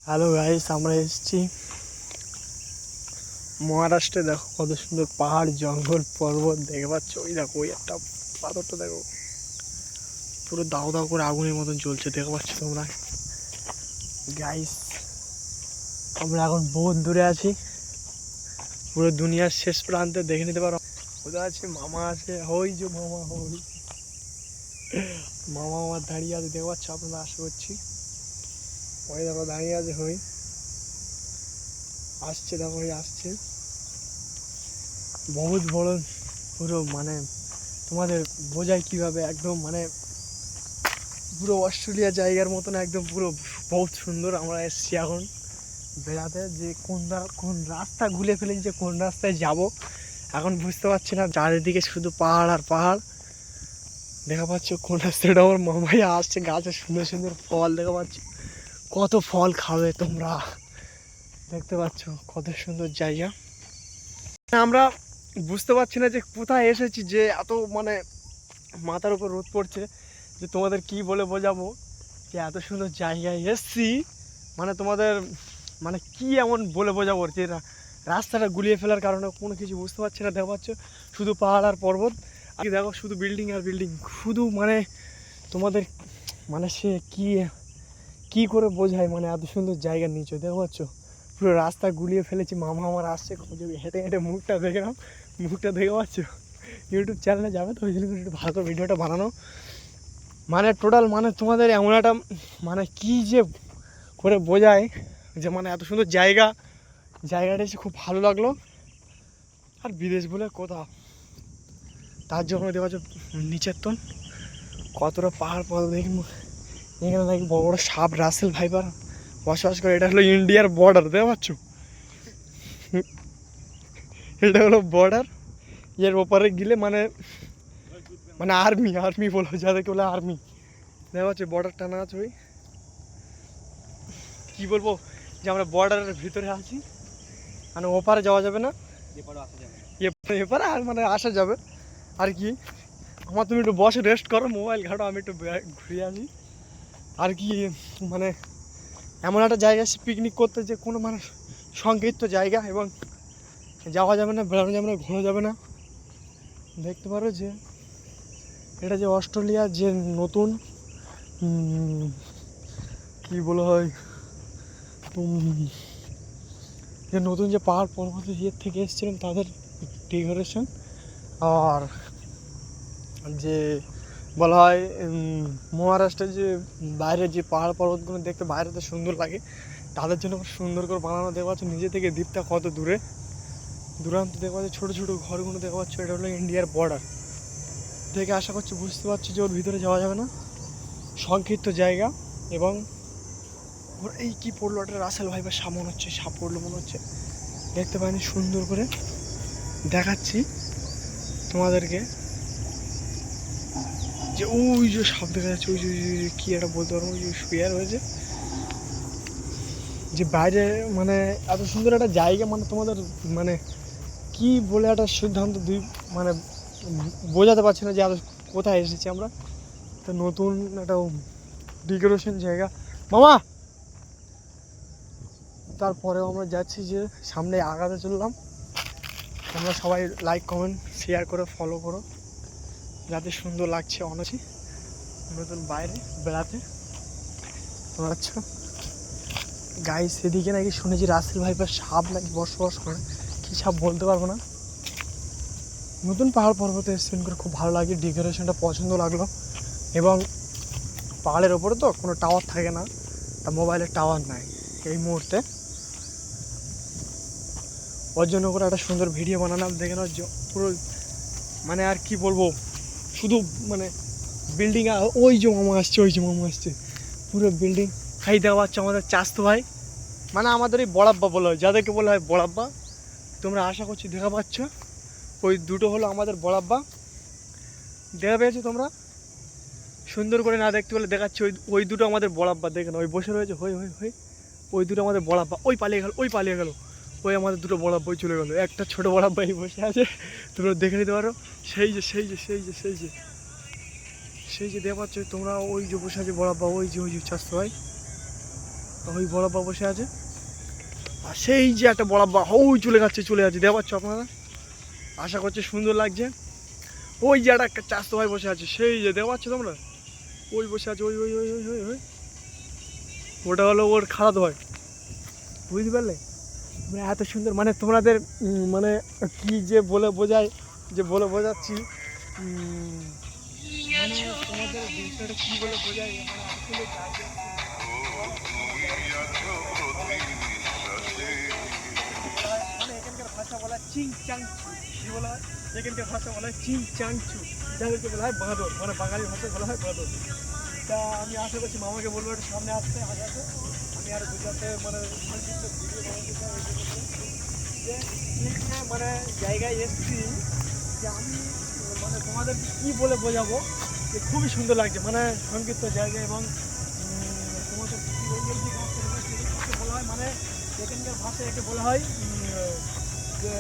Hello guys, আমরা এসেছি মহারাষ্ট্রে। দেখো কত সুন্দর পাহাড়, জঙ্গল, পর্বত দেখতে পাচ্ছ। ওই দেখো, ওই একটা পাথরটা দেখো, পুরো দাও দাও করে আগুনের মতন জ্বলছে, দেখতে পাচ্ছ তোমরা গাইস। আমরা এখন বহুত দূরে আছি, পুরো দুনিয়ার শেষ প্রান্তে, দেখে নিতে পারো। কোথায় আছে মামা, আছে ওই যে মামা, ওই মামা আমার দাঁড়িয়ে আছে, দেখতে পাচ্ছ আপনারা, আশা করছি। ওই দেখো দাঁড়িয়ে আছে, হই আসছে, দেখো ওই আসছে, বহুত বড়। পুরো মানে তোমাদের বোঝায় কিভাবে, একদম মানে পুরো অস্ট্রেলিয়া জায়গার মতন, একদম পুরো বহুত সুন্দর। আমরা এসছি এখন বেড়াতে, যে কোন রাস্তা গুলে ফেলেছি, যে কোন রাস্তায় যাব এখন বুঝতে পারছি না। চারিদিকে শুধু পাহাড় আর পাহাড় দেখা পাচ্ছ। কোন রাস্তাটা আমার মামাই আসছে, গাছে সুন্দর সুন্দর ফল দেখা পাচ্ছ। কত ফল খাবে তোমরা, দেখতে পাচ্ছ কত সুন্দর জায়গা। আমরা বুঝতে পারছি না যে কোথায় এসেছি, যে এত মানে মাথার উপর রোদ পড়ছে, যে তোমাদের কি বলে বোঝাবো যে এত সুন্দর জায়গায় এসছি। মানে তোমাদের মানে কি এমন বলে বোঝাবো, যে রাস্তাটা গুলিয়ে ফেলার কারণে কোনো কিছু বুঝতে পারছি না। দেখতে পাচ্ছ শুধু পাহাড় আর পর্বত, আর দেখো শুধু বিল্ডিং আর বিল্ডিং, শুধু মানে তোমাদের মানে সে কি করে বোঝায়, মানে এত সুন্দর জায়গা নিচে দেখতে পাচ্ছ। পুরো রাস্তা গুলিয়ে ফেলেছি, মামা আমার আসছে, হেঁটে হেঁটে মুখটা দেখে নাও, মুখটা দেখে পাচ্ছ। ইউটিউব চ্যানেলে যাবে তো, ওই জন্য একটু ভালো করে ভিডিওটা বানানো। মানে টোটাল মানে তোমাদের এমন একটা মানে কী যে করে বোঝায়, যে মানে এত সুন্দর জায়গাটা এসে খুব ভালো লাগলো। আর বিদেশ বলে কোথাও, তার জন্য দেখা যাচ্ছে নিচের তন কতটা পাহাড় পর্বত দেখি। এখানে নাকি বড় বড় সাপ, রাসেল ভাইপার বসবাস করে। এটা হলো ইন্ডিয়ার বর্ডার, দেখতে পাচ্ছ, এটা হলো বর্ডার। এর ওপারে গেলে মানে মানে আর্মি বলো, যাদেরকে বলে আর্মি, দেখা যাচ্ছে বর্ডার টানা আছে। ওই কী বলবো, যে আমরা বর্ডারের ভিতরে আছি, মানে ওপারে যাওয়া যাবে না, এপারে আর মানে আসা যাবে আর কি। আমার তুমি একটু বসে রেস্ট করো, মোবাইল ঘাটো, আমি একটু ঘুরে আসি আর কি। মানে এমন একটা জায়গা পিকনিক করতে, যে কোনো মানে সংক্ষিপ্ত জায়গা, এবং যাওয়া যাবে না, বেড়ানো যাবে না, ঘোরা যাবে না। দেখতে পারো যে এটা যে অস্ট্রেলিয়া যে নতুন কি বলা হয়, যে নতুন যে পাহাড় পর্বত ইয়ের থেকে এসেছিলেন তাদের ডেকোরেশন, আর যে বলা হয় মহারাষ্ট্রের যে বাইরের যে পাহাড় পর্বতগুলো দেখতে বাইরেতে সুন্দর লাগে, তাদের জন্য সুন্দর করে বানানো। দেখতে পাচ্ছ নিজে থেকে দ্বীপটা কত দূরান্ত দেখতে পাচ্ছ, ছোটো ছোটো ঘরগুলো দেখতে পাচ্ছ। এটা হলো ইন্ডিয়ার বর্ডার থেকে, আশা করছি বুঝতে পারছি যে ওর ভিতরে যাওয়া যাবে না, সংক্ষিপ্ত জায়গা। এবং ওর এই কী পড়লো, একটা রাসেল ভাইপার সাপ মনে হচ্ছে, সাপ পড়লো মনে হচ্ছে, দেখতে পাইনি। সুন্দর করে দেখাচ্ছি তোমাদেরকে, যে ওই যে সাপ দেখা যাচ্ছে, ওই যে কী একটা বলতে পারবো, ওই যে শুয়ে রয়েছে। যে বাইরে মানে এত সুন্দর একটা জায়গা, মানে তোমাদের মানে কি বলে একটা সিদ্ধান্ত মানে বোঝাতে পারছি না যে আর কোথায় এসেছি আমরা। তো নতুন একটা ডেকোরেশন জায়গা মামা। তারপরেও আমরা যাচ্ছি, যে সামনে আগাতে চললাম। তোমরা সবাই লাইক কমেন্ট শেয়ার করে ফলো করো, যাতে সুন্দর লাগছে অনেক নতুন বাইরে বেড়াতে। তোমরা আচ্ছা গাইস, সেদিকে নাকি শুনেছি রাসেল ভাইপার সাপ নাকি বসবাস করে, কী সাপ বলতে পারবো না। নতুন পাহাড় পর্বতে স্পেন্ড করে খুব ভালো লাগে, ডেকোরেশনটা পছন্দ লাগলো। এবং পাহাড়ের ওপরে তো কোনো টাওয়ার থাকে না, তা মোবাইলের টাওয়ার নাই এই মুহূর্তে, ওর জন্য করে একটা সুন্দর ভিডিও বানালাম। দেখে নাও পুরো মানে আর কি বলবো, শুধু মানে বিল্ডিং। ওই যে মামা আসছে, পুরো বিল্ডিং। খাই দেওয়া হচ্ছে আমাদের চাস্তো ভাই, মানে আমাদের এই বড়াব্বা বলা হয়, যাদেরকে বলা হয় বড়াব্বা। তোমরা আশা করছি দেখা পাচ্ছ, ওই দুটো হলো আমাদের বড়াব্বা। দেখা পেয়েছো তোমরা? সুন্দর করে না দেখতে পেলে দেখাচ্ছি, ওই দুটো আমাদের বড়াব্বা। দেখে না, ওই বসে রয়েছে, ওই দুটো আমাদের বড়াব্বা। ওই পালিয়ে গেল, ওই আমাদের দুটো বড়াব্বাই চলে গেলো। একটা ছোটো বড়াব্বাই বসে আছে, তোমরা দেখে নিতে পারো। সেই যে দেখা পাচ্ছ তোমরা, ওই যে বসে আছে বড়াব্বা, ওই যে চাস্তো ভাই। ওই বড়াব্বা বসে আছে। আর সেই যে একটা বড়াব্বা ওই চলে যাচ্ছে দেখতে পাচ্ছ আপনারা? আশা করছি সুন্দর লাগছে। ওই যে একটা চাষতো ভাই বসে আছে, সেই যে দেখতে পাচ্ছ তোমরা? ওই বসে আছে, ওই ওই ওই ওই ওই ওই ওটা হলো ওর খালাতো ভাই, বুঝতে পারলে? মানে এত সুন্দর, মানে তোমাদের মানে কি যে বলে বোঝায়, যে বলে বোঝাচ্ছি, মানে তোমাদের বিষয়টা কি বলে বোঝায়, মানে আসলে মানে এখানকার ভাষা বলা হয় চিং চাং চু। কি বলা হয় এখানকার ভাষা বলা হয় চিং চাং চু, যাদেরকে বলা হয় বাঁদর, মানে বাঙালি ভাষায় বলা হয় বাঁদর। তা আমি আশা করছি মামাকে বলবো একটু সামনে আসতে আগাতে, আমি আর গুজরাটে মানে সংক্ষিপ্ত ভিডিও বানাতে চাই। যে মানে জায়গায় এসছি, যে আমি মানে তোমাদের কি বলে বোঝাবো, যে খুবই সুন্দর লাগছে, মানে সংক্ষিপ্ত জায়গা। এবং তোমাদের কি বলা হয়, মানে এখানকার ভাষায় একে বলা হয় যে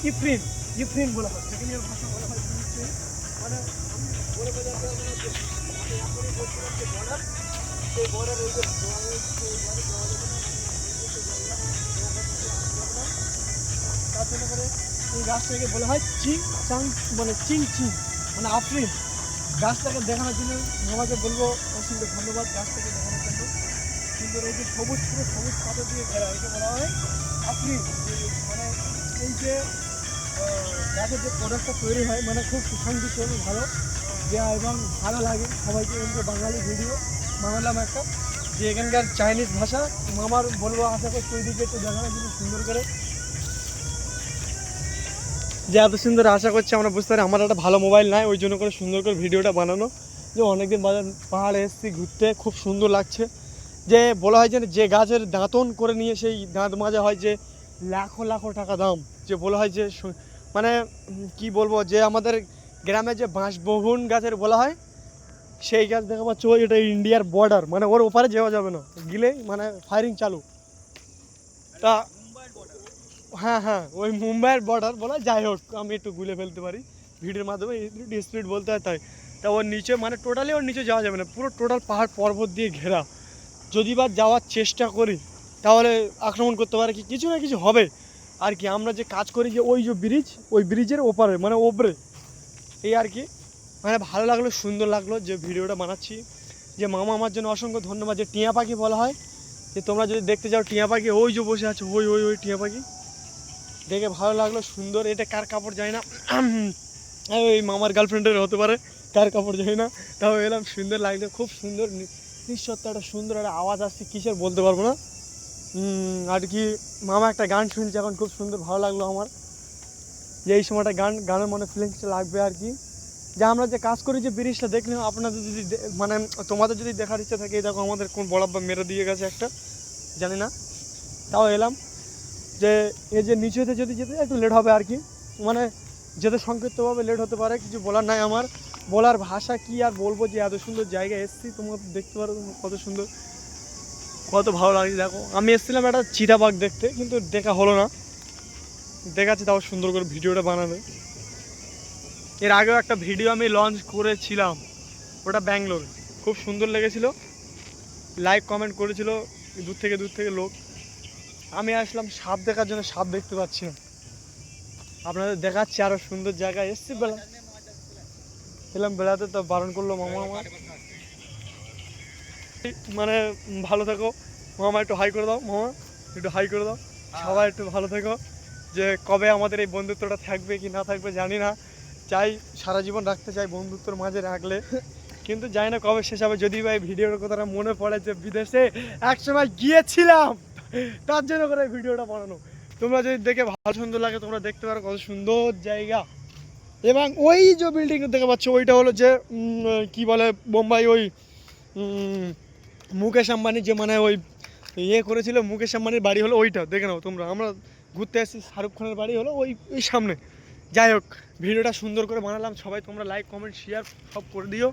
ইফরিন, ইফরিন বলা হয় এখানকার ভাষা, বলা হয় ইফরিন। মানে আমি বলে বোঝাতে পারবো না যে আমি এখনই বলছিলাম যে বর্ডার, সেই বর্ডার এই যে তার জন্য করে এই গাছটাকে বলা হয় চিং চাং, মানে চিং চিং, মানে আফরিন। গাছটাকে দেখানোর জন্য আমাকে বলবো অসংখ্য ধন্যবাদ গাছটাকে দেখানোর জন্য। কিন্তু এই যে সবুজ পুরো সবুজ পাতা দিয়ে ঘেরা, একে বলা হয় আফরিন। মানে এই যে গাছের যে প্রোডাক্টটা তৈরি হয়, মানে খুব সুসংগঠিত এবং ভালো, যে এবং ভালো লাগে সবাইকে। এমনি বাঙালি ভিডিও বানালাম একটা, যে এখানকার চাইনিজ ভাষা মামার বলবো, আশা করছি ওইদিকে একটু দেখানোর জন্য সুন্দর করে, যে এত সুন্দর। আশা করছি আমরা বুঝতে পারি আমার একটা ভালো মোবাইল নাই, ওই জন্য করে সুন্দর করে ভিডিওটা বানানো। যে অনেকদিন পাহাড়ে এসেছি ঘুরতে, খুব সুন্দর লাগছে। যে বলা হয় যে গাছের দাঁতন করে নিয়ে সেই দাঁত মাজা হয়, যে লাখো লাখো টাকা দাম, যে বলা হয় যে মানে কি বলবো, যে আমাদের গ্রামে যে বাঁশবহুন গাছের বলা হয়, সেই গাছ দেখা পাচ্ছ, ওই এটা ইন্ডিয়ার বর্ডার, মানে ওর ওপারে যাওয়া যাবে না, গেলেই মানে ফায়ারিং চালু। তা হ্যাঁ হ্যাঁ, ওই মুম্বাইয়ের বর্ডার বলা, যাই হোক আমি একটু গুলে ফেলতে পারি ভিডিওর মাধ্যমে, একটু স্পিড বলতে হয় তাই। তা ওর নিচে মানে টোটালি ওর নিচে যাওয়া যাবে না, পুরো টোটাল পাহাড় পর্বত দিয়ে ঘেরা। যদি বা যাওয়ার চেষ্টা করি তাহলে আক্রমণ করতে পারে, কি কিছু না কিছু হবে আর কি। আমরা যে কাজ করি, যে ওই যে ব্রিজ, ওই ব্রিজের ওপারে মানে ওপরে, এই আর কি। মানে ভালো লাগলো, সুন্দর লাগলো যে ভিডিওটা বানাচ্ছি। যে মামা আমার জন্য অসংখ্য ধন্যবাদ। যে টিয়া পাখি বলা হয়, যে তোমরা যদি দেখতে যাও টিয়া পাখি ওই যে বসে আছে, ওই ওই ওই টিয়া পাখি, দেখে ভালো লাগলো, সুন্দর। এটা কার কাপড় যায় না, ওই মামার গার্লফ্রেন্ডের হতে পারে, কার কাপড় যায় না। তাও এলাম, সুন্দর লাগলো, খুব সুন্দর নিঃসত্ব একটা সুন্দর একটা আওয়াজ আসছে, কিসের বলতে পারবো না আর কি। মামা একটা গান শুনছে এখন, খুব সুন্দর ভালো লাগলো আমার। যে এই সময়টা গানের মনে ফিলিংসটা লাগবে আর কি। যে আমরা যে কাজ করি, যে ব্রিজটা দেখলে আপনাদের যদি মানে তোমাদের যদি দেখার ইচ্ছা থাকে, দেখো আমাদের কোন বড়াব্বা মেরে দিয়ে গেছে একটা, জানি না, তাও এলাম। যে এই যে নিচেতে যদি যেতে একটু লেট হবে আর কি, মানে যেতে সংক্ষিপ্তভাবে লেট হতে পারে, কিছু বলার নাই আমার। বলার ভাষা কি আর বলবো, যে এত সুন্দর জায়গায় এসেছি, তোমরা দেখতে পারো কত সুন্দর, কত ভালো লাগছে। দেখো আমি এসেছিলাম একটা চিতাবাঘ দেখতে, কিন্তু দেখা হলো না, দেখাচ্ছি তাও সুন্দর করে ভিডিওটা বানাবে। এর আগেও একটা ভিডিও আমি লঞ্চ করেছিলাম, ওটা ব্যাঙ্গালোর, খুব সুন্দর লেগেছিল, লাইক কমেন্ট করেছিল দূর থেকে লোক। আমি আসলাম সাপ দেখার জন্য, সাপ দেখতে পাচ্ছি না, আপনাদের দেখাচ্ছি আরও সুন্দর জায়গায় এসছি। এলাম বেড়াতে, তো বারণ করলো মামা আমার। মানে ভালো থাকো মামা, একটু হাই করে দাও মামা, একটু হাই করে দাও, সবাই একটু ভালো থেকো। যে কবে আমাদের এই বন্ধুত্বটা থাকবে কি না থাকবে জানি না, চাই সারা জীবন রাখতে চাই বন্ধুত্বর মাঝে রাখলে, কিন্তু জানি না কবে শেষ হবে। যদি ভাই ভিডিওর কথাটা মনে পড়ে যে বিদেশে একসময় গিয়েছিলাম, তার জন্য করে ভিডিওটা বানানো। তোমরা যদি দেখে ভালো সুন্দর লাগে, তোমরা দেখতে পারো কত সুন্দর জায়গা। এবং ওই যে বিল্ডিং দেখতে পাচ্ছ, ওইটা হলো যে কি বলে বোম্বাই, ওই মুকেশ আম্বানি যে মানে ওই ইয়ে করেছিল, মুকেশ আম্বানির বাড়ি হলো ওইটা, দেখে নাও তোমরা। আমরা ঘুরতে আসছি, শাহরুখ খানের বাড়ি হলো ওই সামনে। যাই হোক, ভিডিওটা সুন্দর করে বানালাম, সবাই তোমরা লাইক কমেন্ট শেয়ার সব করে দিও,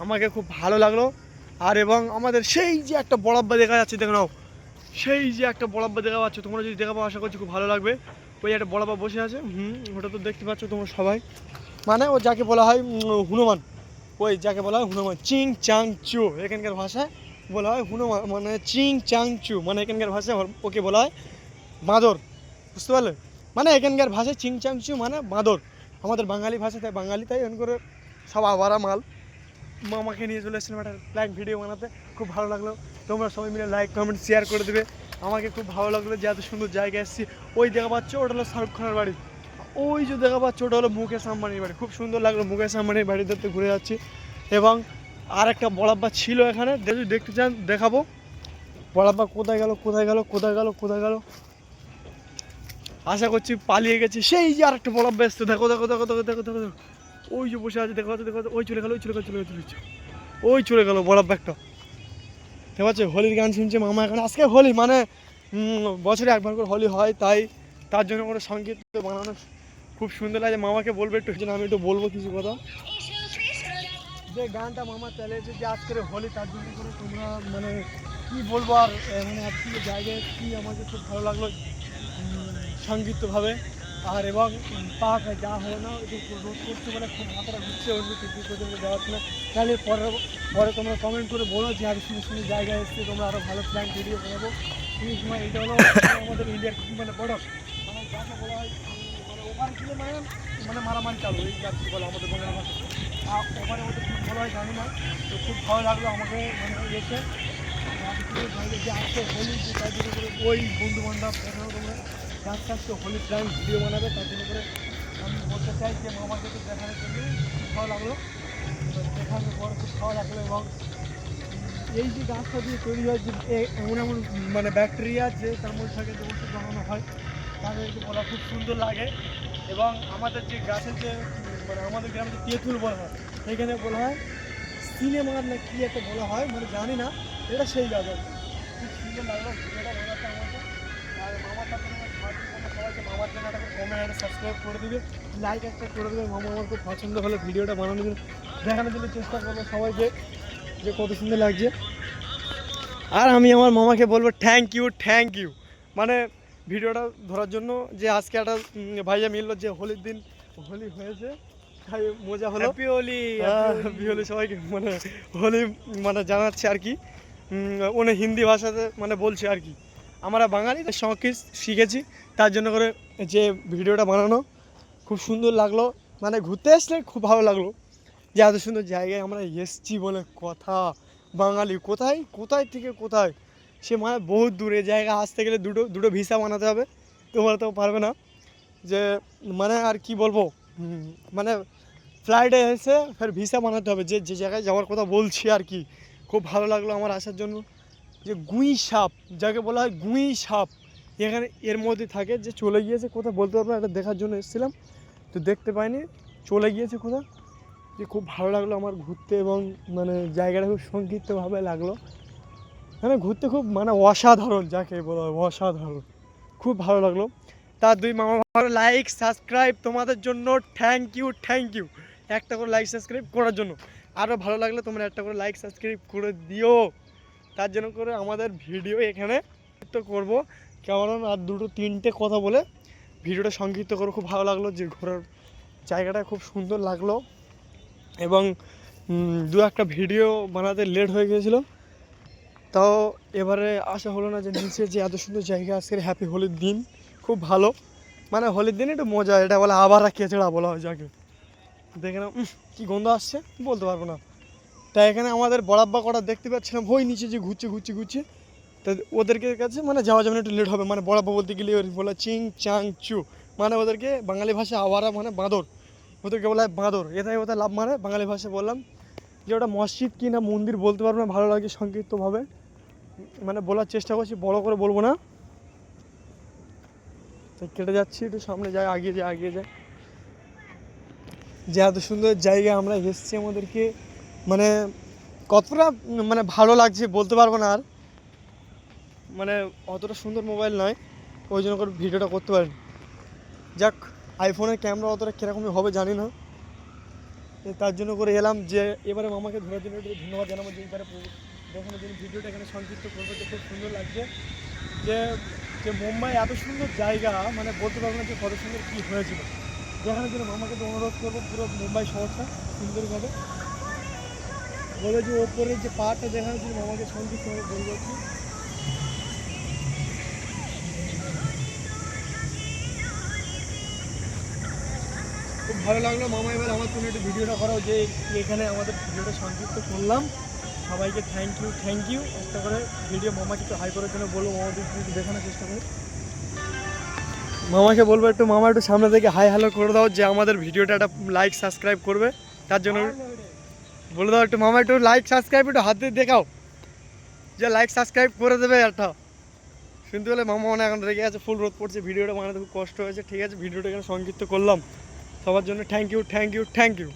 আমাকে খুব ভালো লাগলো। আর এবং আমাদের সেই যে একটা বড়াব্বা দেখা যাচ্ছে, দেখে নাও, সেই যে একটা বড়াব্বা দেখা পাচ্ছ, তোমরা যদি দেখা পাও আশা করছি খুব ভালো লাগবে। ওই একটা বড়াব্বা বসে আছে, ওটা তো দেখতে পাচ্ছ তোমরা সবাই, মানে ও যাকে বলা হয় হনুমান, ওই যাকে বলা হয় হনুমান, চিং চাং চু এখানকার ভাষায় বলা হয় হুনো মানে চিং চাংচু, মানে এখানকার ভাষায় ওকে বলা হয় বাঁদর, বুঝতে পারলে? মানে এখানকার ভাষায় চিং চাংচু মানে বাঁদর, আমাদের বাঙালি ভাষাতে বাঙালি, তাই এমন করে সব আবারা মাল। মামাকে নিয়ে চলে এসেছিলাম একটা প্ল্যান ভিডিও বানাতে, খুব ভালো লাগলো। তোমরা সবাই মিলে লাইক কমেন্ট শেয়ার করে দেবে। আমাকে খুব ভালো লাগলো যে এত সুন্দর জায়গায় এসেছি। ওই দেখা পাচ্ছ ওটা হলো শাহরুখ খানের বাড়ি, ওই যে দেখা পাচ্ছ ওটা হলো মুকেশ আম্বানির বাড়ি। খুব সুন্দর লাগলো মুকেশ আম্বানির বাড়িতে ঘুরে যাচ্ছি। এবং আর একটা বড়াব্বা ছিল এখানে, যদি দেখতে চান দেখাবো। বড়াব্বা কোথায় গেল কোথায় গেল কোথায় গেল কোথায় গেল, আশা করছি পালিয়ে গেছে। সেই যে আর একটা বড়াব্বা এসছে, দেখো দেখো দেখো দেখো দেখো দেখো, ওই যে বসে আছে, দেখো দেখো, ওই চলে গেল, ওই চলে গেল, চলে গেল, ওই চলে গেল বড়াব্বা একটা। ঠিক আছে, হোলির গান শুনছে মামা এখন। আজকে হোলি মানে বছরে একবার করে হোলি হয়, তাই তার জন্য করে সঙ্গীত বানানো খুব সুন্দর লাগে। মামাকে বলবো একটু, আমি একটু বলবো কিছু কথা। যে গানটা মামা চালিয়েছে যে আজকের হোলি, তার জন্য করে তোমরা মানে কী বলবো আর, মানে আজকে জায়গায় কি আমাকে খুব ভালো লাগলো সঙ্গীতভাবে। আর এবং পাক যা হলো না একটু রোদ করতে বলে খুব মাথাটা ঘুরছে, অন্য কিছু পর্যন্ত যাওয়ার ছিল। তাহলে পরে তোমরা কমেন্ট করে বলো যে আরও সুন্দর সুন্দর জায়গায় এসছে, তোমরা আরও ভালো প্ল্যান ভিডিও বানাবো। এই সময় এটা হলো আমাদের ইন্ডিয়ার মানে বড় মানে যাকে বলা হয় মানে ওখান থেকে মানে মানে মারামারি চালু, এই যাচ্ছি বলে আমাদের বাংলা ভাষা। আর ওখানে ওদের খুব ভালো হয় জানি না, তো খুব ভালো লাগলো আমাকে মানে এসে যে আজকে হোলি, যে তার জন্য করে ওই বন্ধু বান্ধব দেখানো তোমরা আস্তে আস্তে হোলি প্ল্যান ভিডিও বানাবে, তার জন্য করে আমি বলতে চাই যে মামাকে তো দেখানোর জন্য খুব ভালো লাগলো, দেখানোর পর খুব ভালো লাগলো। এবং এই যে গাছটা দিয়ে তৈরি হয় যে এমন এমন মানে ব্যাকটেরিয়া যে তার মধ্যে থাকে যে ওষুধ বানানো হয়, তাদেরকে বলা খুব সুন্দর লাগে। এবং আমাদের যে গাছের যে মানে আমাদের গ্রামে যে তেঁতুল বলা হয়, এখানে বলা হয় সিনেমার না কি একটা বলা হয় মানে জানি না, এটা সেই গাছ আর খুব সুন্দর লাগলো ভিডিওটা বানাতে আমাকে। আর মামার সাথে সবাইকে মামার চ্যানেলটাকে কমেন্ট একটা সাবস্ক্রাইব করে দিবে, লাইক একটা করে দেবে। মামা আমার খুব পছন্দ হলে ভিডিওটা বানানোর জন্য দেখানোর জন্য চেষ্টা করবো সবাইকে যে কত সুন্দর লাগছে। আর আমি আমার মামাকে বলবো থ্যাংক ইউ মানে ভিডিওটা ধরার জন্য, যে আজকে একটা ভাইয়া মিললো যে হোলির দিন হোলি হয়েছে, তাই মজা হলো। হ্যাপি হোলি সবাইকে মানে হোলি মানে জানাচ্ছে আর কি। উনি হিন্দি ভাষাতে মানে বলছে আর কি, আমরা বাঙালি সঙ্গে শিখেছি, তার জন্য করে যে ভিডিওটা বানানো খুব সুন্দর লাগলো। মানে ঘুরতে আসলে খুব ভালো লাগলো যে এত সুন্দর জায়গায় আমরা এসছি বলে কথা। বাঙালি কোথায় কোথায় থেকে কোথায়, সে মানে বহুত দূরে জায়গা, আসতে গেলে দুটো ভিসা বানাতে হবে, তোমরা তো পারবে না। যে মানে আর কি বলবো, মানে ফ্লাইটে এসে ফের ভিসা বানাতে হবে, যে যে জায়গায় যাওয়ার কথা বলছি আর কি। খুব ভালো লাগলো আমার আসার জন্য। যে গুঁই সাপ যাকে বলা হয় গুঁই সাপ, এখানে এর মধ্যে থাকে, যে চলে গিয়েছে কোথাও বলতে পারবো না, এটা দেখার জন্য এসেছিলাম তো দেখতে পাইনি, চলে গিয়েছে কোথাও। যে খুব ভালো লাগলো আমার ঘুরতে, এবং মানে জায়গাটা খুব সংক্ষিপ্তভাবে লাগলো, মানে ঘুরতে খুব মানে অসাধারণ, যাকে বলা হয় অসাধারণ, খুব ভালো লাগলো। তার দুই মামা ভালো লাইক সাবস্ক্রাইব তোমাদের জন্য, থ্যাংক ইউ একটা করে লাইক সাবস্ক্রাইব করার জন্য। আরও ভালো লাগলে তোমরা একটা করে লাইক সাবস্ক্রাইব করে দিও, তার জন্য করে আমাদের ভিডিও এখানে তো করবো। কেমন আর দুটো তিনটে কথা বলে ভিডিওটা সংক্ষিপ্ত করে খুব ভালো লাগলো, যে ঘোরার জায়গাটা খুব সুন্দর লাগলো। এবং দু একটা ভিডিও বানাতে লেট হয়ে গিয়েছিলো, তাও এবারে আশা হলো না যে নিচে যে এত সুন্দর জায়গা আজকের হ্যাপি হোলির দিন খুব ভালো, মানে হোলির দিন একটু মজা, এটা বলে আবার কেচড়া বলা হয় যাকে। দেখে না কী গন্ধ আসছে বলতে পারবো না। তাই এখানে আমাদের বড়াব্বা কটা দেখতে পাচ্ছিলাম, ওই নিচে যে ঘুরছে তা ওদেরকে কাছে মানে যাওয়া যাবে না, একটু লেট হবে। মানে বড়াব্বা বলতে গেলে বলে চিং চাং চু, মানে ওদেরকে বাঙালি ভাষা আওয়ারা মানে বাঁদর, ওদেরকে বলা হয় বাঁদর, এটাই ওদের লাভ মানে বাঙালি ভাষায় বললাম। যে ওটা মসজিদ কি না মন্দির বলতে পারবো না, ভালো লাগে সংক্ষিপ্তভাবে মানে বলার চেষ্টা করছি, বড় করে বলবো না। তো কেটে যাচ্ছি, একটু সামনে যাই, আগিয়ে যায় যে এত সুন্দর জায়গা আমরা এসেছি, আমাদেরকে মানে কতটা মানে ভালো লাগছে বলতে পারবো না। আর মানে অতটা সুন্দর মোবাইল নয়, ওই জন্য করে ভিডিওটা করতে পারিনি। যাক, আইফোনের ক্যামেরা অতটা কীরকমই হবে জানি না, তার জন্য করে এলাম। যে এবারে মামাকে ধরার জন্য একটু ধন্যবাদ জানাবো, যে এবারে দেখানোর জন্য ভিডিওটা এখানে সংক্ষিপ্ত করবো, যে খুব সুন্দর লাগছে। যে যে মুম্বাই এত সুন্দর জায়গা মানে বলতে পারবো না যে কত সুন্দর কী হয়েছিল। দেখানোর জন্য মামাকে তো অনুরোধ করবো পুরো মুম্বাই শহরটা সুন্দরভাবে বলে যে ওপরের যে পাহাড়টা দেখানোর জন্য মামাকে সন্তুষ্ট হয়ে বলে যাচ্ছি। খুব ভালো লাগলো মামা, এবার আমার জন্য একটু ভিডিওটা করাও যে এখানে আমাদের ভিডিওটা সংযুক্ত করলাম। সবাইকে থ্যাংক ইউ। একটা করে ভিডিও মামাকে একটু হাই করার জন্য বলবো, মামাদের একটু দেখানোর চেষ্টা করি। মামাকে বলবো একটু, মামা একটু সামনে থেকে হাই হ্যালো করে দাও, যে আমাদের ভিডিওটা একটা লাইক সাবস্ক্রাইব করবে, তার জন্য বলে দাও একটু। মামা একটু লাইক সাবস্ক্রাইব একটু হাত দিয়ে দেখাও, যে লাইক সাবস্ক্রাইব করে দেবে একটা। শুনতে পেলে মামা মনে এখন রেগে আছে, ফুল রোদ পড়ছে, ভিডিওটা বানাতে খুব কষ্ট হয়েছে। ঠিক আছে, ভিডিওটা এখানে সংযুক্ত করলাম। সবার জন্য থ্যাংক ইউ।